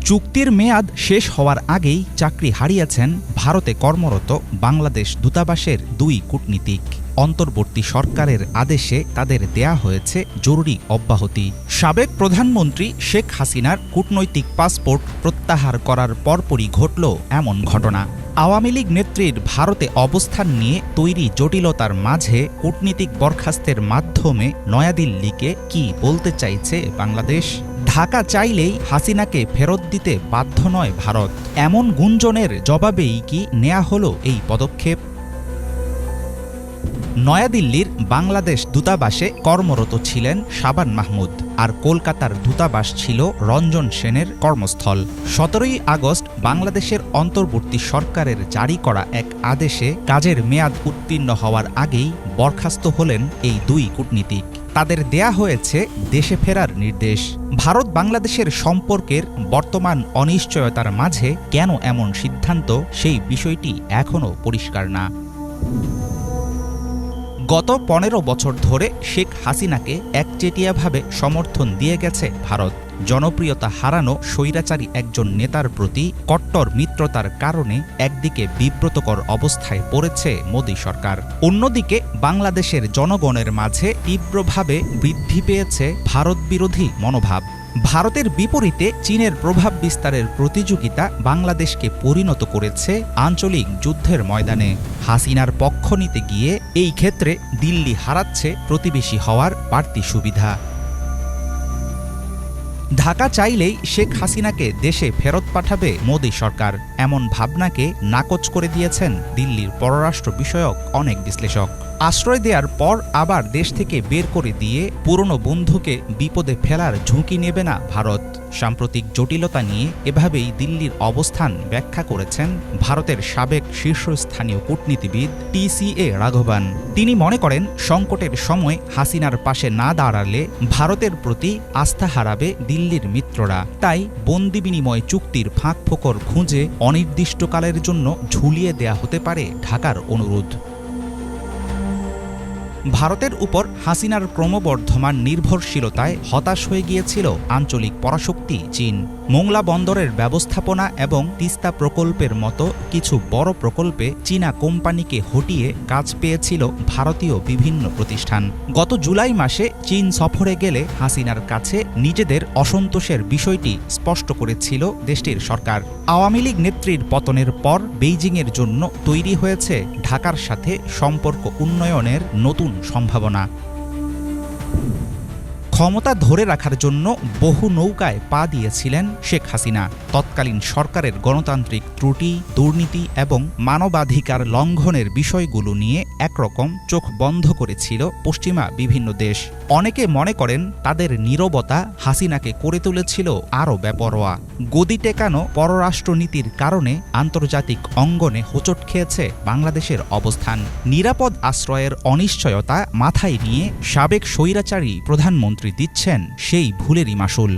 চুক্তির মেয়াদ শেষ হওয়ার আগেই চাকরি হারিয়েছেন ভারতে কর্মরত বাংলাদেশ দূতাবাসের 2 কূটনীতিক। অন্তর্বর্তী সরকারের আদেশে তাদের দেয়া হয়েছে জরুরি অব্যাহতি। সাবেক প্রধানমন্ত্রী শেখ হাসিনার কূটনৈতিক পাসপোর্ট প্রত্যাহার করার পরপরই ঘটল এমন ঘটনা। আওয়ামী লীগ নেত্রীর ভারতে অবস্থান নিয়ে তৈরি জটিলতার মাঝে কূটনীতিক বরখাস্তের মাধ্যমে নয়াদিল্লিকে কি বলতে চাইছে বাংলাদেশ? ঢাকা চাইলেই হাসিনাকে ফেরত দিতে বাধ্য নয় ভারত, এমন গুঞ্জনের জবাবেই কি নেয়া হলো এই পদক্ষেপ? নয়াদিল্লির বাংলাদেশ দূতাবাসে কর্মরত ছিলেন শাবান মাহমুদ, আর কলকাতার দূতাবাস ছিল রঞ্জন সেনের কর্মস্থল। 17ই আগস্ট বাংলাদেশের অন্তর্বর্তী সরকারের জারি করা এক আদেশে কাজের মেয়াদ উত্তীর্ণ হওয়ার আগেই বরখাস্ত হলেন এই 2 কূটনীতিক। তাদের দেয়া হয়েছে দেশে ফেরার নির্দেশ। ভারত বাংলাদেশের সম্পর্কের বর্তমান অনিশ্চয়তার মাঝে কেন এমন সিদ্ধান্ত, সেই বিষয়টি এখনও পরিষ্কার না। গত 15 বছর ধরে শেখ হাসিনাকে একচেটিয়াভাবে সমর্থন দিয়ে গেছে ভারত। জনপ্রিয়তা হারানো স্বৈরাচারী একজন নেতার প্রতি কট্টর মিত্রতার কারণে একদিকে বিব্রতকর অবস্থায় পড়েছে মোদী সরকার, অন্যদিকে বাংলাদেশের জনগণের মাঝে তীব্রভাবে বৃদ্ধি পেয়েছে ভারতবিরোধী মনোভাব। ভারতের বিপরীতে চীনের প্রভাব বিস্তারের প্রতিযোগিতা বাংলাদেশকে পরিণত করেছে আঞ্চলিক যুদ্ধের ময়দানে। হাসিনার পক্ষ নিতে গিয়ে এই ক্ষেত্রে দিল্লি হারাচ্ছে প্রতিবেশী হওয়ার বাড়তি সুবিধা। ঢাকা চাইলেই শেখ হাসিনাকে দেশে ফেরত পাঠাবে মোদী সরকার, এমন ভাবনাকে নাকচ করে দিয়েছেন দিল্লির পররাষ্ট্র বিষয়ক অনেক বিশ্লেষক। আশ্রয় দেওয়ার পর আবার দেশ থেকে বের করে দিয়ে পুরনো বন্ধুকে বিপদে ফেলার ঝুঁকি নেবে না ভারত। সাম্প্রতিক জটিলতা নিয়ে এভাবেই দিল্লির অবস্থান ব্যাখ্যা করেছেন ভারতের সাবেক শীর্ষস্থানীয় কূটনীতিবিদ TCA রাঘবান। তিনি মনে করেন, সংকটের সময় হাসিনার পাশে না দাঁড়ালে ভারতের প্রতি আস্থা হারাবে দিল্লির মিত্ররা। তাই বন্দি বিনিময় চুক্তির ফাঁকফোকর খুঁজে অনির্দিষ্টকালের জন্য ঝুলিয়ে দেয়া হতে পারে ঢাকার অনুরোধ। ভারতের উপর হাসিনার ক্রমবর্ধমান নির্ভরশীলতায় হতাশ হয়ে গিয়েছিল আঞ্চলিক পরাশক্তি চীন। মোংলা বন্দরের ব্যবস্থাপনা এবং তিস্তা প্রকল্পের মতো কিছু বড় প্রকল্পে চীনা কোম্পানিকে হটিয়ে কাজ পেয়েছিল ভারতীয় বিভিন্ন প্রতিষ্ঠান। গত জুলাই মাসে চীন সফরে গেলে হাসিনার কাছে নিজেদের অসন্তোষের বিষয়টি স্পষ্ট করেছিল দেশটির সরকার। আওয়ামী লীগ নেত্রীর পতনের পর বেইজিংয়ের জন্য তৈরি হয়েছে ঢাকার সাথে সম্পর্ক উন্নয়নের নতুন সম্ভাবনা। ক্ষমতা ধরে রাখার জন্য বহু নৌকায় পা দিয়েছিলেন শেখ হাসিনা। তৎকালীন সরকারের গণতান্ত্রিক ত্রুটি, দুর্নীতি এবং মানবাধিকার লঙ্ঘনের বিষয়গুলো নিয়ে একরকম চোখ বন্ধ করেছিল পশ্চিমা বিভিন্ন দেশ। অনেকে মনে করেন তাদের নীরবতা হাসিনাকে করে তুলেছিল আরও বেপরোয়া। গদি টেকানো পররাষ্ট্রনীতির কারণে আন্তর্জাতিক অঙ্গনে হোঁচট খেয়েছে বাংলাদেশের অবস্থান। নিরাপদ আশ্রয়ের অনিশ্চয়তা মাথায় নিয়ে সাবেক স্বৈরাচারী প্রধানমন্ত্রী দিচ্ছেন সেই ভুলেরই মাসুল।